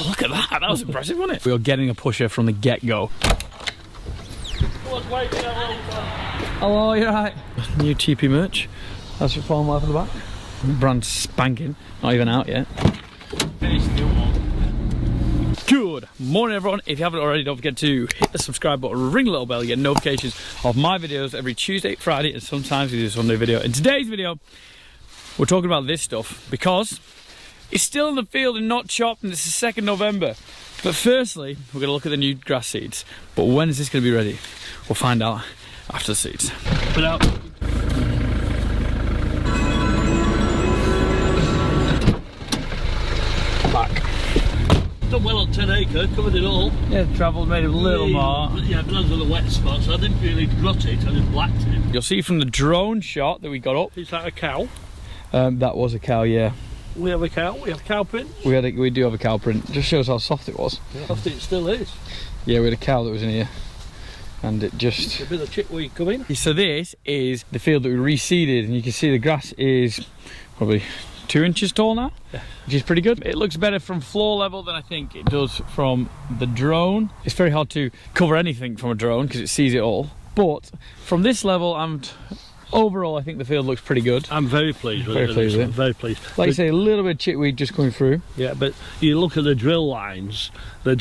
Oh, look at that. That was impressive, wasn't it? We were getting a pusher from the get-go. Hello, you're right. New TP merch. That's your farm life at the back. Brand spanking. Not even out yet. Good morning, everyone. If you haven't already, don't forget to hit the subscribe button, ring the little bell, you get notifications of my videos every Tuesday, Friday, and sometimes we do a Sunday video. In today's video, we're talking about this stuff because it's still in the field and not chopped, and it's the 2nd November. But firstly, we're going to look at the new grass seeds. But when is this going to be ready? We'll find out after the seeds. Put out. Back. Done well on 10 acre, covered it all. Yeah, travelled, made a little more. Yeah, but those are the wet spots. I didn't really grot it, I just blacked it. You'll see from the drone shot that we got up. Is that a cow? That was a cow, yeah. We have a cow, we have cow print. We do have a cow print. Just shows how soft it was. Yeah. Soft it still is. Yeah, we had a cow that was in here. And it just... A bit of chickweed coming. So this is the field that we reseeded, and you can see the grass is probably 2 inches tall now, yeah, which is pretty good. It looks better from floor level than I think it does from the drone. It's very hard to cover anything from a drone because it sees it all. But from this level, overall, I think the field looks pretty good. I'm very pleased with it. Very pleased. Like you say, a little bit of chickweed just coming through. Yeah, but you look at the drill lines, the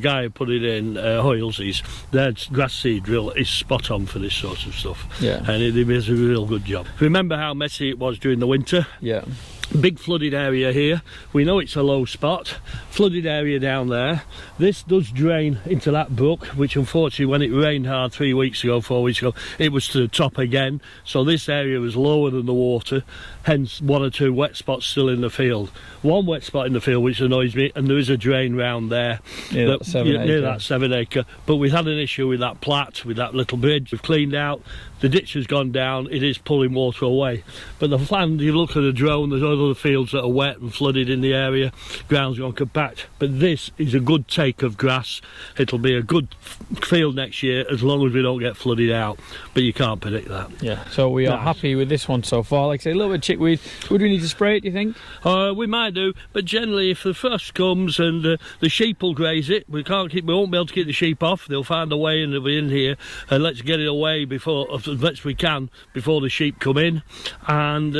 guy who put it in, Hoilday, their grass seed drill is spot on for this sort of stuff. Yeah. And it does a real good job. Remember how messy it was during the winter? Yeah. Big flooded area here. We know it's a low spot. Flooded area down there. This does drain into that brook, which unfortunately when it rained hard 4 weeks ago, it was to the top again. So this area was lower than the water, hence 1 or 2 wet spots still in the field. One wet spot in the field which annoys me, and there is a drain round there near that 7 acre. But we had an issue with that plat, with that little bridge. We've cleaned out, the ditch has gone down, it is pulling water away. But the land, you look at the drone, there's other fields that are wet and flooded in the area, ground's gone compact. But this is a good take of grass. It'll be a good field next year as long as we don't get flooded out, but you can't predict that. Yeah, so we are happy with this one so far. Like I say, a little bit of chickweed. Would we need to spray it, do you think? We might do, but generally if the frost comes and the sheep will graze it, we won't be able to keep the sheep off. They'll find a way and they'll be in here, and let's get it away as best we can before the sheep come in. And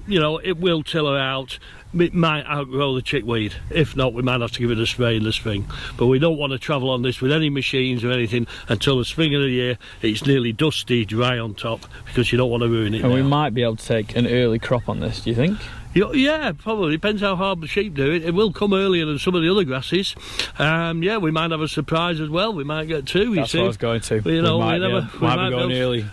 you know, it will till her out. It might outgrow the chickweed. If not, we might have to give it a spray in the spring. But we don't want to travel on this with any machines or anything until the spring of the year. It's nearly dusty, dry on top, because you don't want to ruin it. And now. We might be able to take an early crop on this, do you think? Yeah, probably. Depends how hard the sheep do it. It will come earlier than some of the other grasses. Yeah, we might have a surprise as well. We might get 2, That's what I was going to. You know, we might be going early.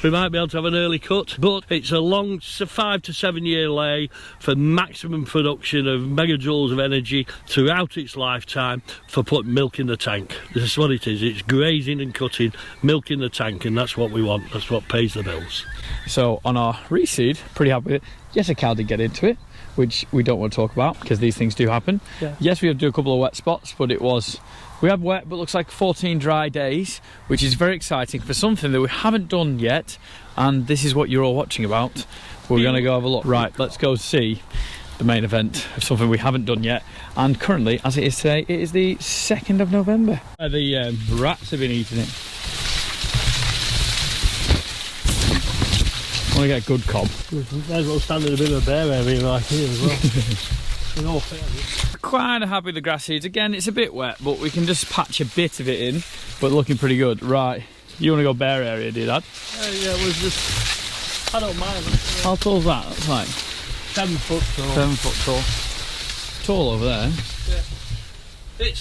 We might be able to have an early cut, but it's a long 5 to 7 year lay for maximum production of megajoules of energy throughout its lifetime for putting milk in the tank. This is what it is. It's grazing and cutting, milk in the tank, and that's what we want. That's what pays the bills. So on our reseed, pretty happy with it. Yes, a cow did get into it, which we don't want to talk about because these things do happen. Yeah. Yes, we have to do a couple of wet spots, but we have wet, but looks like 14 dry days, which is very exciting for something that we haven't done yet. And this is what you're all watching about. We're going to go have a look. Right, let's go see the main event of something we haven't done yet. And currently, as it is today, it is the 2nd of November. The rats have been eating it. I want to get a good cob. Might as well stand in a bit of a bare area right here as well. In all fairness. Quite happy with the grass seeds. Again, it's a bit wet, but we can just patch a bit of it in, but looking pretty good. Right, you want to go bare area, do you, Dad? Yeah, it was just... I don't mind. How tall is that? That's like 7 foot tall. 7 foot tall. Tall over there. Yeah.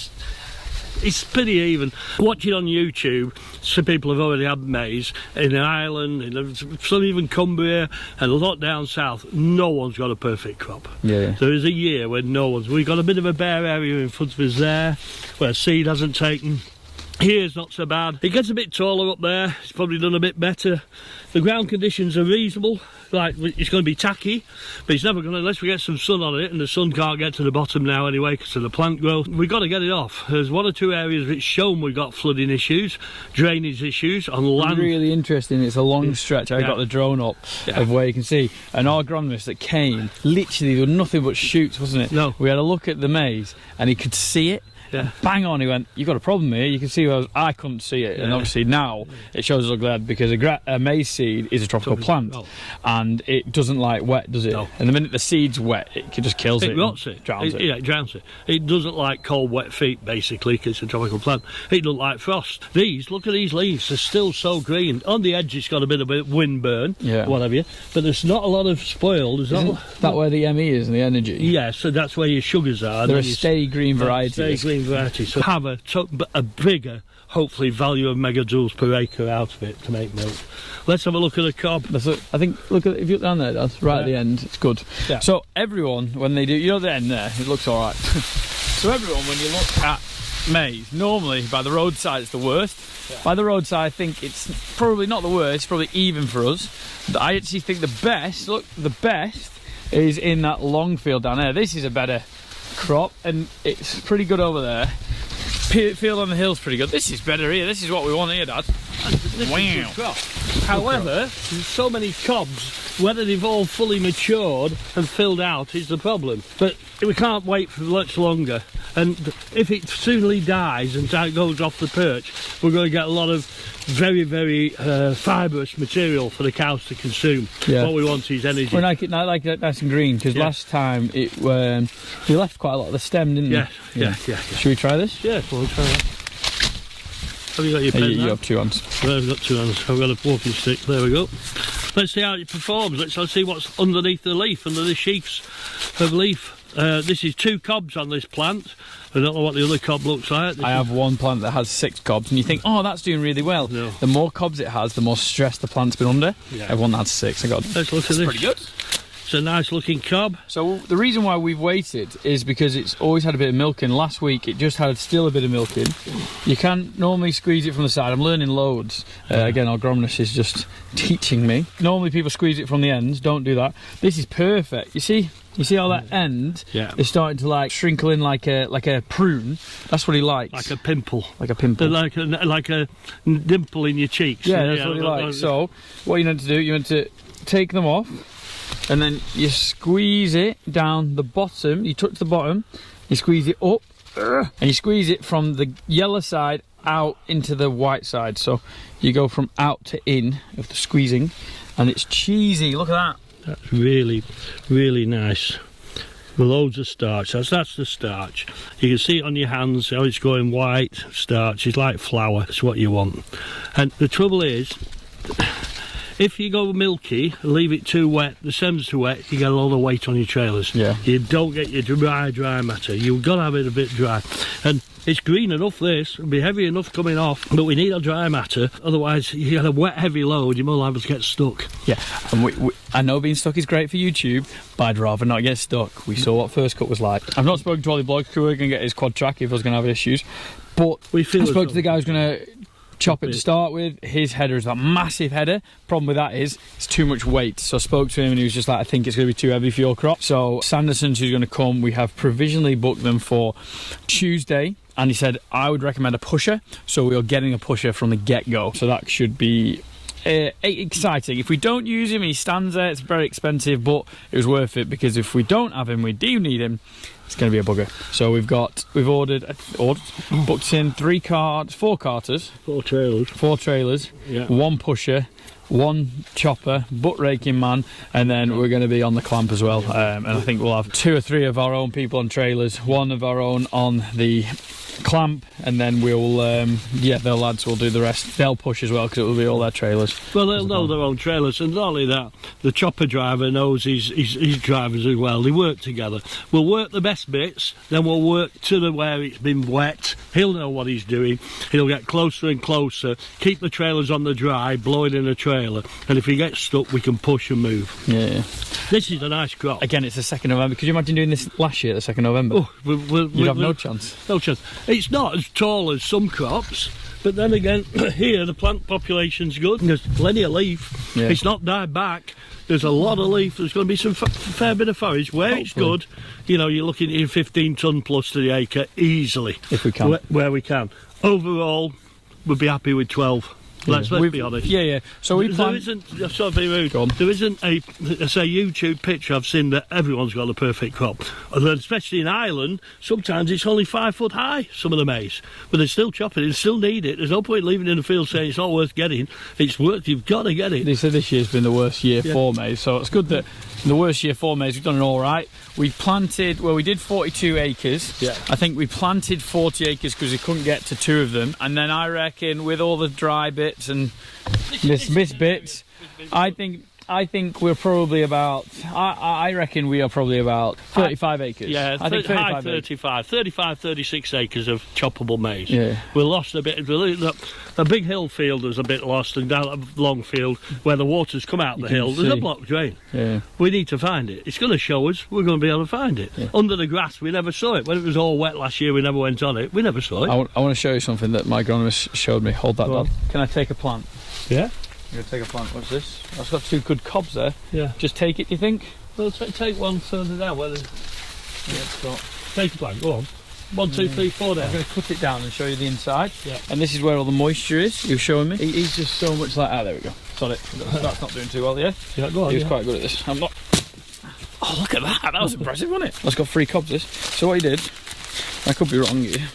It's pretty even. Watching on YouTube, some people have already had maize in Ireland, some even Cumbria, and a lot down south. No one's got a perfect crop. Yeah. There is a year when no one's. We've got a bit of a bare area in front of us there, where seed hasn't taken. Here's not so bad. It gets a bit taller up there. It's probably done a bit better. The ground conditions are reasonable. like it's going to be tacky, but it's never going to, unless we get some sun on it, and the sun can't get to the bottom now anyway because of the plant growth. We've got to get it off. There's 1 or 2 areas which shown we've got flooding issues, drainage issues on land. Really interesting. It's a long stretch. I got the drone up of where you can see, and our agronomist that came, literally there were nothing but shoots, wasn't it? No. We had a look at the maize and he could see it. Yeah. Bang on, he went, you've got a problem here. You can see I couldn't see it. And obviously now it shows us ugly head because a maize seed is a tropical plant and it doesn't like wet, does it? No. And the minute the seed's wet, it just kills it. It rots it. Drowns it. Yeah, it drowns it. It doesn't like cold, wet feet, basically, because it's a tropical plant. It doesn't like frost. Look at these leaves. They're still so green. On the edge, it's got a bit of wind burn, what have you. But there's not a lot of spoil. Isn't that where the ME is and the energy? Yeah, so that's where your sugars are. They're a stay green variety. Stay green variety. So have a bigger, hopefully, value of megajoules per acre out of it to make milk. Let's have a look at the cob. I think, look at, if you look down there, that's right at the end, it's good. Yeah. So everyone, when they do, you know the end there, it looks all right. So everyone, when you look at maize, normally by the roadside it's the worst. Yeah. By the roadside, I think it's probably not the worst, it's probably even for us. But I actually think the best is in that long field down there. This is a better crop and it's pretty good over there. Field on the hill's pretty good. This is better here. This is what we want here, Dad. Wow. However, there's so many cobs, whether they've all fully matured and filled out is the problem. But we can't wait for much longer. And if it soonly dies and goes off the perch, we're going to get a lot of very, very fibrous material for the cows to consume. Yeah. What we want is energy. Well, I like it nice and green because last time we left quite a lot of the stem, didn't we? Yeah. Should we try this? Yeah, we'll try that. Have you got your pen? You have 2 hands. Well, I've got 2 hands. I've got a walking stick. There we go. Let's see how it performs. Let's see what's underneath the leaf, under the sheaths of leaf. This is 2 cobs on this plant. I don't know what the other cob looks like. I have one plant that has 6 cobs, and you think, oh, that's doing really well. No. The more cobs it has, the more stress the plant's been under. Yeah. I have one that has 6. Let's look at this. Pretty good. It's a nice looking cob. So the reason why we've waited is because it's always had a bit of milk in. Last week it just had still a bit of milk in. You can't normally squeeze it from the side. I'm learning loads. Again, our agronomist is just teaching me. Normally people squeeze it from the ends. Don't do that. This is perfect. You see how that end is starting to like shrinkle in like a prune. That's what he likes. Like a pimple. Like a pimple. Like a dimple in your cheeks. Yeah, that's what he likes. So what you meant to do, you meant to take them off. And then you squeeze it down the bottom, you touch the bottom, you squeeze it up, and you squeeze it from the yellow side out into the white side. So you go from out to in of the squeezing, and it's cheesy, look at that. That's really, really nice. Loads of starch, that's the starch. You can see it on your hands, how it's going white, starch, it's like flour, that's what you want. And the trouble is, if you go milky, leave it too wet, the stem's too wet, you get a lot of weight on your trailers. Yeah. You don't get your dry matter. You've got to have it a bit dry. And it's green enough, this, it'll be heavy enough coming off, but we need a dry matter, otherwise you get a wet, heavy load, you're more liable to get stuck. Yeah, and I know being stuck is great for YouTube, but I'd rather not get stuck. We saw what first cut was like. I've not spoken to Ollie Bloggs, who are going to get his quad track if I was going to have issues, but I spoke to the guy who's going to chop it to start with. His header is that massive header. Problem with that is it's too much weight. So I spoke to him and he was just like, I think it's going to be too heavy for your crop. So Sanderson's who's going to come, we have provisionally booked them for Tuesday. And he said, I would recommend a pusher. So we are getting a pusher from the get-go. So that should be exciting. If we don't use him, he stands there. It's very expensive, but it was worth it because if we don't have him, we do need him. It's going to be a bugger. So we've booked in 4 carters, 4 trailers, yeah. 1 pusher, 1 chopper, butt raking man, and then we're going to be on the clamp as well. And I think we'll have 2 or 3 of our own people on trailers, 1 of our own on the clamp, and then we'll the lads will do the rest. They'll push as well because it will be all their trailers. Well, they'll know their own trailers, and not only that, the chopper driver knows his drivers as well. They work together. We'll work the best bits, then we'll work to where it's been wet. He'll know what he's doing. He'll get closer and closer, keep the trailers on the dry, blowing in the trailer. trailer, and if he gets stuck, we can push and move. Yeah. This is a nice crop. Again, it's the 2nd November. Could you imagine doing this last year, the 2nd November? Oh, You'd have no chance. No chance. It's not as tall as some crops, but then again, here the plant population's good. There's plenty of leaf. Yeah. It's not died back. There's a lot of leaf. There's going to be some fair bit of forage. Where it's good, you know, you're looking at 15 tonne plus to the acre easily. If we can. Where we can. Overall, we'll be happy with 12. Let's be honest. Yeah. So we there isn't, sorry to be rude, Go on. there isn't a YouTube picture I've seen that everyone's got a perfect crop. Especially in Ireland, sometimes it's only 5 foot high, some of the maize. But they're still chopping it, they still need it. There's no point leaving it in the field saying it's not worth getting. It's worth, you've got to get it. They said this year's been the worst year for maize, so it's good that in the worst year for maize we've done it all right. We planted, well, we did 42 acres. Yeah. I think we planted 40 acres because we couldn't get to 2 of them. And then I reckon with all the dry bits and missed bits, I think we're probably about, I reckon we are probably about 35 acres. Yeah, I think high 35, 36 acres of choppable maize. Yeah. We lost a bit. The big hill field was a bit lost, and down a long field where the water's come out the hill, there's a blocked drain. Yeah. We need to find it. It's going to show us. We're going to be able to find it. Yeah. Under the grass, we never saw it. When it was all wet last year, we never went on it. We never saw it. I want to show you something that my agronomist showed me. Hold that, Dad. Can I take a plant? Yeah. I'm going to take a plant. What's this? That's got 2 good cobs there. Yeah. Just take it, do you think? Well, take one further down. Where take a plant. Go on. 1, 2, 3, 4 down. I'm going to cut it down and show you the inside. Yeah. And this is where all the moisture is. He was showing me. He's just so much like... Ah, there we go. Sorry. That's not doing too well, yeah? Yeah, go on. He was quite good at this. I'm not... Oh, look at that. That was impressive, wasn't it? That's got 3 cobs, this. So what he did... I could be wrong here.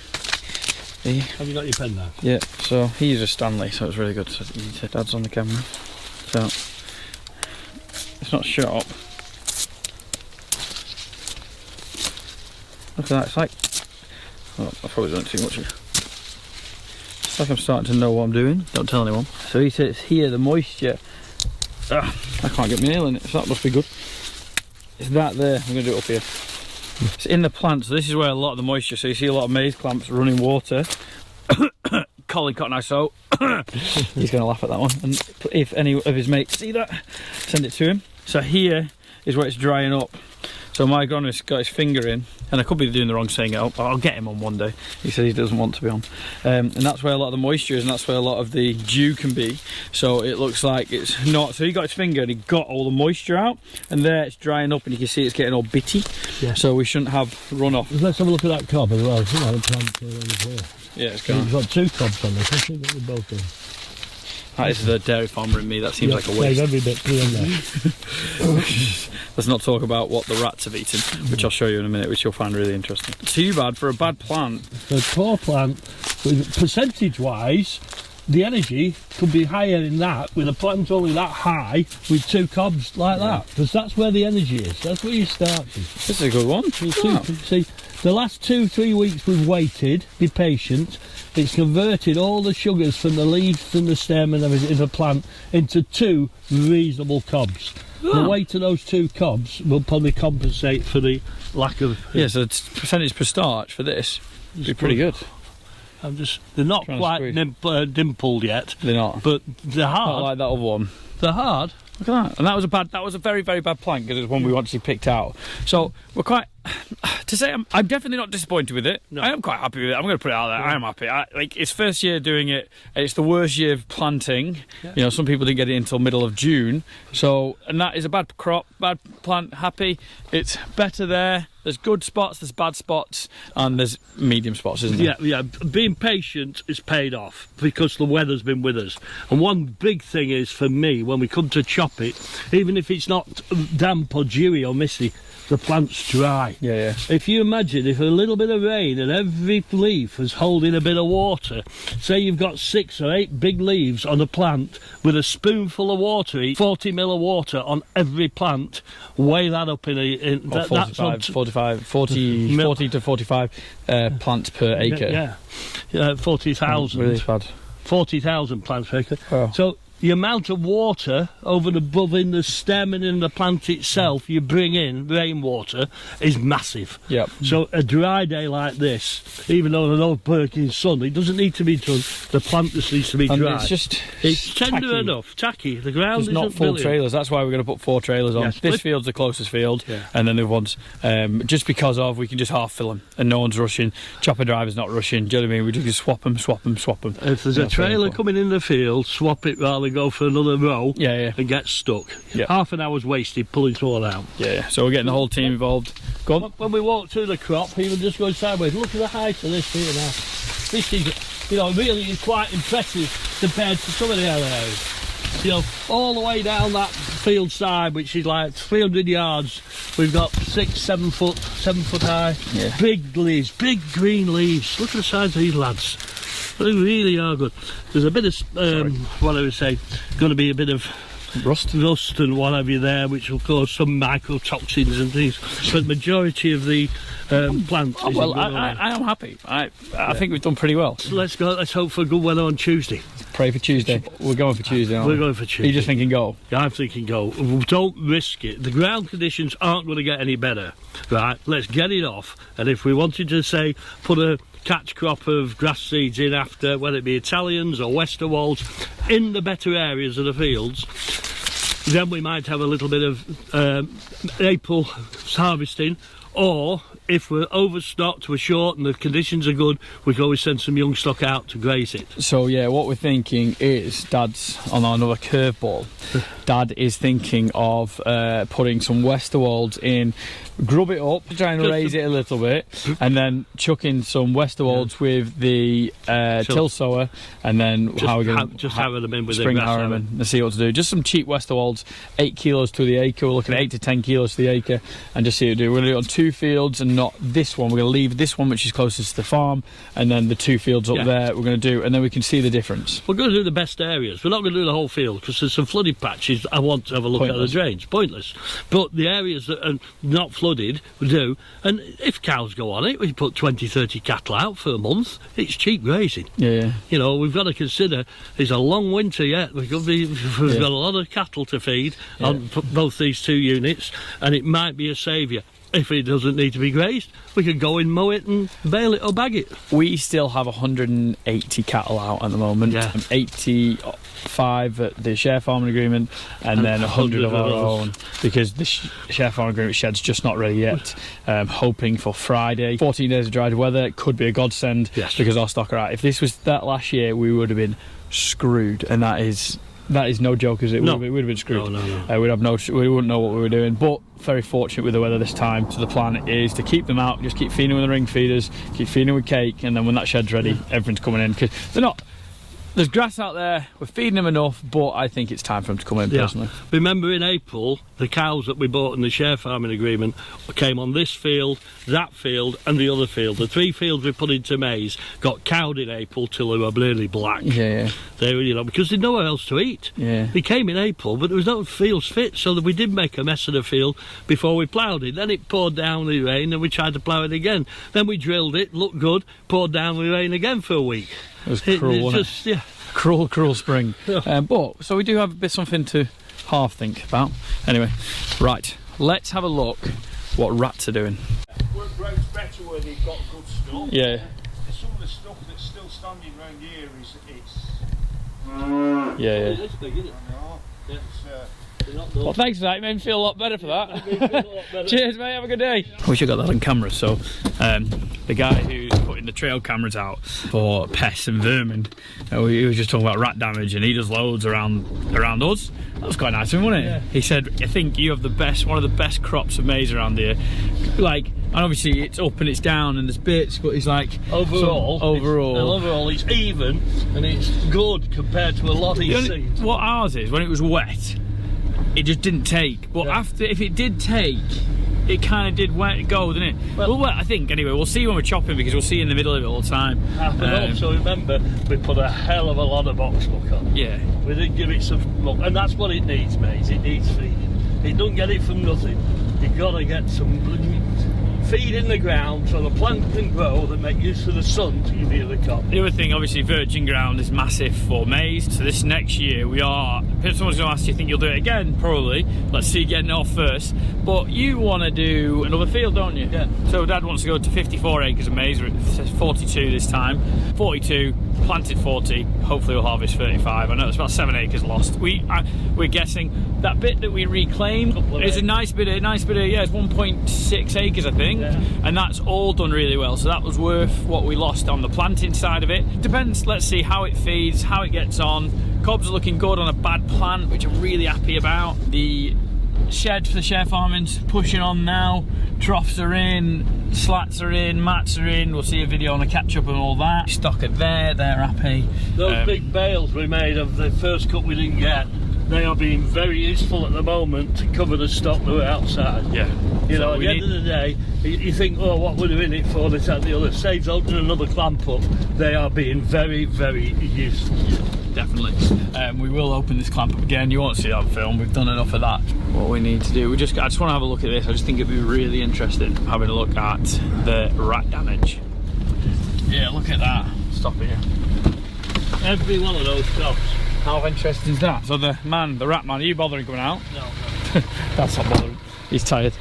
Have you got your pen now? Yeah, so he uses Stanley, so it's really good. So Dad's on the camera. So it's not sharp. Look at that, it's like, oh, I've probably done it too much. It's like I'm starting to know what I'm doing. Don't tell anyone. So he says here the moisture. I can't get my nail in it, so that must be good. It's that there. I'm going to do it up here. It's in the plant, so this is where a lot of the moisture, so you see a lot of maize clamps running water. Colin Cotton Eye, so he's going to laugh at that one. And if any of his mates see that, send it to him. So here is where it's drying up. So my agronomist got his finger in, and I could be doing the wrong saying it. I'll get him on one day. He said he doesn't want to be on. And that's where a lot of the moisture is, and that's where a lot of the dew can be. So it looks like it's not. So he got his finger and he got all the moisture out, and there it's drying up, and you can see it's getting all bitty. Yeah. So we shouldn't have runoff. Let's have a look at that cob as well. Yeah, it's gone. We've got 2 cobs on this. I think that we're both in. That is the dairy farmer in me. That seems like a waste. Every bit in there. Let's not talk about what the rats have eaten, which I'll show you in a minute, which you'll find really interesting. Too bad for a bad plant. For a poor plant, percentage-wise, the energy could be higher in that with a plant only that high with 2 cobs like that, because that's where the energy is. That's where you start. This is a good one. See, the last 2-3 weeks we've waited. Be patient. It's converted all the sugars from the leaf and the stem and everything in the plant into 2 reasonable cobs. The weight of those 2 cobs will probably compensate for the lack of... Yeah, so the percentage per starch for this would be pretty good. They're not quite dimpled yet. They're not. But they're hard. Not like that other one. They're hard. Look at that. And that was a very, very bad plant, because it's one we actually picked out. So we're quite, to say I'm definitely not disappointed with it. No. I am quite happy with it. I'm going to put it out there. Yeah. I am happy. Like, it's first year doing it. It's the worst year of planting. Yeah. You know, some people didn't get it until middle of June. So, and that is a bad crop, bad plant. Happy. It's better there. There's good spots, there's bad spots, and there's medium spots, isn't there? Yeah. Being patient is paid off because the weather's been with us. And one big thing is, for me, when we come to chop it, even if it's not damp or dewy or misty, the plant's dry. Yeah. If you imagine if a little bit of rain and every leaf is holding a bit of water, say you've got 6 or 8 big leaves on a plant with a spoonful of water, 40 ml of water on every plant, weigh that up in 40 to 45 plants per acre. Yeah, 40,000. Really bad. 40,000 plants per acre. Oh. So the amount of water over and above in the stem and in the plant itself you bring in, rainwater, is massive. Yep. So a dry day like this, even though there's no perking sun, it doesn't need to be done. The plant just needs to be And dry. it's tender tacky. enough, tacky. The ground There's isn't not full brilliant. trailers. That's why we're going to put 4 trailers on. Yes, This field's the closest field, and then the other ones, just because of we can just half fill them, and no one's rushing. Chopper driver's not rushing. Do you know what I mean? We just swap them. If there's a trailer coming in the field, swap it rather than go for another row and get stuck. Half an hour's wasted pulling soil out. Yeah. So we're getting the whole team involved. Go on. When we walk through the crop, even just going sideways, look at the height of this here now. This is, you know, really quite impressive compared to some of the other areas. You know, all the way down that field side, which is like 300 yards, we've got 7 foot high, big leaves, big green leaves. Look at the size of these lads. They really are good. There's a bit of, what I would say, going to be a bit of rust and what have you there, which will cause some mycotoxins and things. But the majority of the plant is well, I am happy. I think we've done pretty well. So let's go. Let's hope for good weather on Tuesday. Pray for Tuesday. We're going for Tuesday, aren't we? We're going for Tuesday. Are you just thinking go? I'm thinking go. Don't risk it. The ground conditions aren't going to get any better. Right, let's get it off. And if we wanted to, say, put a catch crop of grass seeds in after, whether it be Italians or Westerwolds, in the better areas of the fields, then we might have a little bit of April harvesting. Or if we're overstocked, we're short and the conditions are good, we can always send some young stock out to graze it. So yeah, what we're thinking is, Dad's on another curveball. Dad is thinking of putting some Westerwolds in, grub it up, try and raise it a little bit, and then chuck in some Westerwolds with the till sower, and then how we're going to harrow them in with spring the grass harrow them and see what to do. Just some cheap Westerwolds, 8 kilos to the acre. We're looking at 8 to 10 kilos to the acre, and just see what to do. We're going to do it on 2 fields and not this one. We're going to leave this one, which is closest to the farm, and then the 2 fields up there we're going to do, and then we can see the difference. We're going to do the best areas. We're not going to do the whole field because there's some flooded patches I want to have a look at the drains. Pointless. But the areas that are not flooded, we do. And if cows go on it, we put 20, 30 cattle out for a month. It's cheap grazing. Yeah. You know, we've got to consider there's a long winter yet. We've got a lot of cattle to feed on both these 2 units, and it might be a saviour. If it doesn't need to be grazed, we can go and mow it and bale it or bag it. We still have 180 cattle out at the moment. 85 at the share farming agreement, and then 100 of our own, because the share farming agreement shed's just not ready yet. Hoping for Friday. 14 days of dry weather, it could be a godsend because our stock are out. If this was that last year, we would have been screwed, and that is no joke, is it? No. We would have been screwed. No. We wouldn't know what we were doing. But very fortunate with the weather this time. So the plan is to keep them out, just keep feeding them with the ring feeders, keep feeding them with cake, and then when that shed's ready, everything's coming in. Because they're not. There's grass out there, we're feeding them enough, but I think it's time for them to come in personally. Remember in April, the cows that we bought in the share farming agreement came on this field, that field and the other field. The 3 fields we put into maize got cowed in April till they were really black. Yeah. They were, you know, because there's nowhere else to eat. Yeah. They came in April, but there was no fields fit, so that we did make a mess of the field before we ploughed it. Then it poured down the rain and we tried to plough it again. Then we drilled it, looked good, poured down the rain again for a week. It was cruel, wasn't it? Cruel spring. But so we do have a bit something to half think about. Anyway, right, let's have a look what rats are doing. Work grows better where they've got good stuff. Yeah. Some of the stuff that's still standing around here is Yeah. Well, thanks for that. It made me feel a lot better for that. Cheers, mate. Have a good day. I wish I got that on camera. So, the guy who's putting the trail cameras out for pests and vermin, he was just talking about rat damage, and he does loads around us. That was quite nice of him, wasn't it? Yeah. He said, "I think you have one of the best crops of maize around here." Like, and obviously it's up and it's down and there's bits, but he's like overall it's even and it's good compared to a lot he's seen. What ours is, when it was wet, it just didn't take. But after, if it did take, it kind of did go, didn't it? Well, I think anyway. We'll see when we're chopping, because we'll see in the middle of it all the time. But also remember, we put a hell of a lot of box muck on. Yeah. We did give it some muck, and that's what it needs, mate. It needs feeding. It don't get it from nothing. You've got to get some feed in the ground so the plant can grow, that make use of the sun to give you the crop. The other thing, obviously, virgin ground is massive for maize. So this next year we are. Someone's going to ask, do you think you'll do it again? Probably. Let's see, getting it off first. But you want to do another field, don't you? Yeah. So Dad wants to go to 54 acres of maize. We're at 42 this time. 42, planted 40. Hopefully we'll harvest 35. I know it's about 7 acres lost. We're guessing that bit that we reclaimed is a nice bit of, yeah, it's 1.6 acres, I think. Yeah. And that's all done really well. So that was worth what we lost on the planting side of it. Depends. Let's see how it feeds, how it gets on. Cobs are looking good on a bad plant, which I'm really happy about. The shed for the share farming's pushing on now. Troughs are in, slats are in, mats are in. We'll see a video on a catch up and all that. Stock are there, they're happy. Those big bales we made of the first cut we didn't get, they are being very useful at the moment to cover the stock that were outside. Yeah. You know, at the end of the day, you think, oh, what we're doing it for, this, that, and the other. Saves opening another clamp up. They are being very, very useful. Yeah, definitely. We will open this clamp up again. You won't see that film. We've done enough of that. What we need to do, I just want to have a look at this. I just think it'd be really interesting having a look at the rat damage. Yeah, look at that. Stop here. Every one of those crops. How interesting is that? So the rat man, are you bothering coming out? No. That's not bothering. He's tired.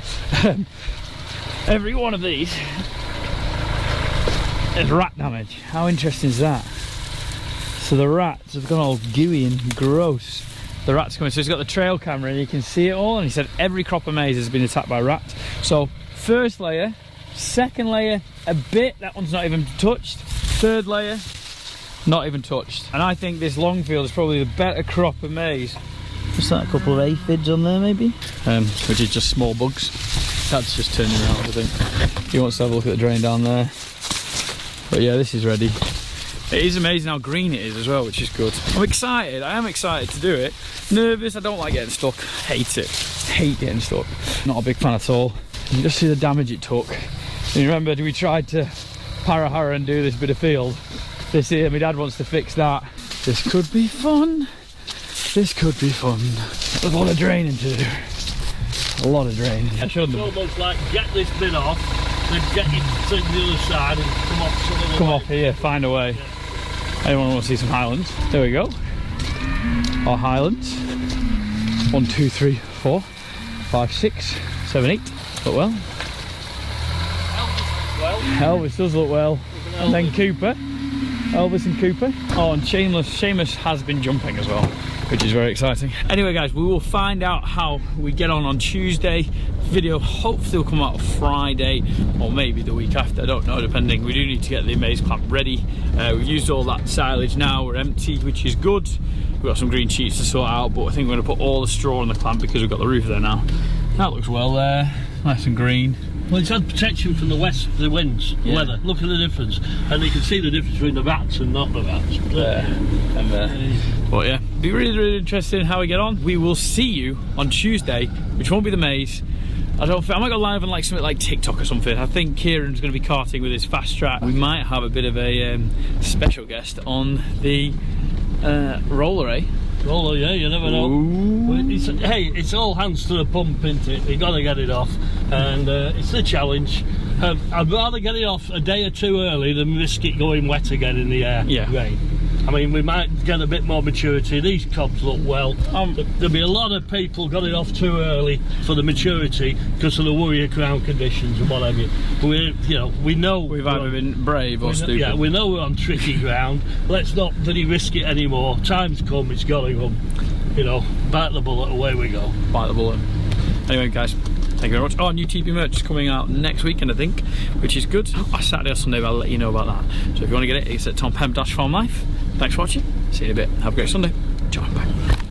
Every one of these is rat damage. How interesting is that? So the rats have gone all gooey and gross. The rats coming. So he's got the trail camera and you can see it all. And he said every crop of maize has been attacked by rats. So first layer, second layer, a bit. That one's not even touched. Third layer, not even touched. And I think this long field is probably the better crop of maize. Just that, a couple of aphids on there maybe? Which is just small bugs. That's just turning around, I think. He wants to have a look at the drain down there. But yeah, this is ready. It is amazing how green it is as well, which is good. I'm excited, I am excited to do it. Nervous, I don't like getting stuck. Hate it. Hate getting stuck. Not a big fan at all. You just see the damage it took. And you remember, we tried to para-hara and do this bit of field. This here, my dad wants to fix that. This could be fun. This could be fun. There's a lot of draining to do. A lot of draining. It's almost like get this bit off, then get it to the other side and come off some other way. Come off here, find a way. Yeah. Anyone want to see some highlands? There we go. Our highlands. 1, 2, 3, 4, 5, 6, 7, 8. Look well. Elvis does look well. And then Cooper. Elvis and Cooper. Oh, and Seamus has been jumping as well, which is very exciting. Anyway guys, we will find out how we get on Tuesday. Video hopefully will come out Friday or maybe the week after, I don't know, depending. We do need to get the maize clamp ready. We've used all that silage now, we're empty, which is good. We've got some green sheets to sort out, but I think we're going to put all the straw on the clamp because we've got the roof there now. That looks well there, nice and green. Well, it's had protection from the west, the winds, the weather. Look at the difference. And you can see the difference between the rats and not the rats. There and there. But yeah, be really, really interested in how we get on. We will see you on Tuesday, which won't be the maize. I might go live on like something like TikTok or something. I think Kieran's going to be karting with his fast track. We might have a bit of a special guest on the roller, eh? Roller, yeah, you never know. It's all hands to the pump, isn't it? You got to get it off, and it's the challenge. I'd rather get it off a day or two early than risk it going wet again in the rain. I mean, we might get a bit more maturity. These cobs look well. There'll be a lot of people got it off too early for the maturity because of the worry ground conditions and whatever. We know we've either been brave or stupid. Yeah, we know we're on tricky ground. Let's not really risk it anymore. Time's come. It's got to come. Bite the bullet. Away we go. Bite the bullet. Anyway, guys. Thank you very much. Oh, new TP merch is coming out next weekend, I think, which is good. Saturday or Sunday, but I'll let you know about that. So if you want to get it, it's at Tom Pem Farm Life. Thanks for watching. See you in a bit. Have a great Sunday. Ciao. Bye.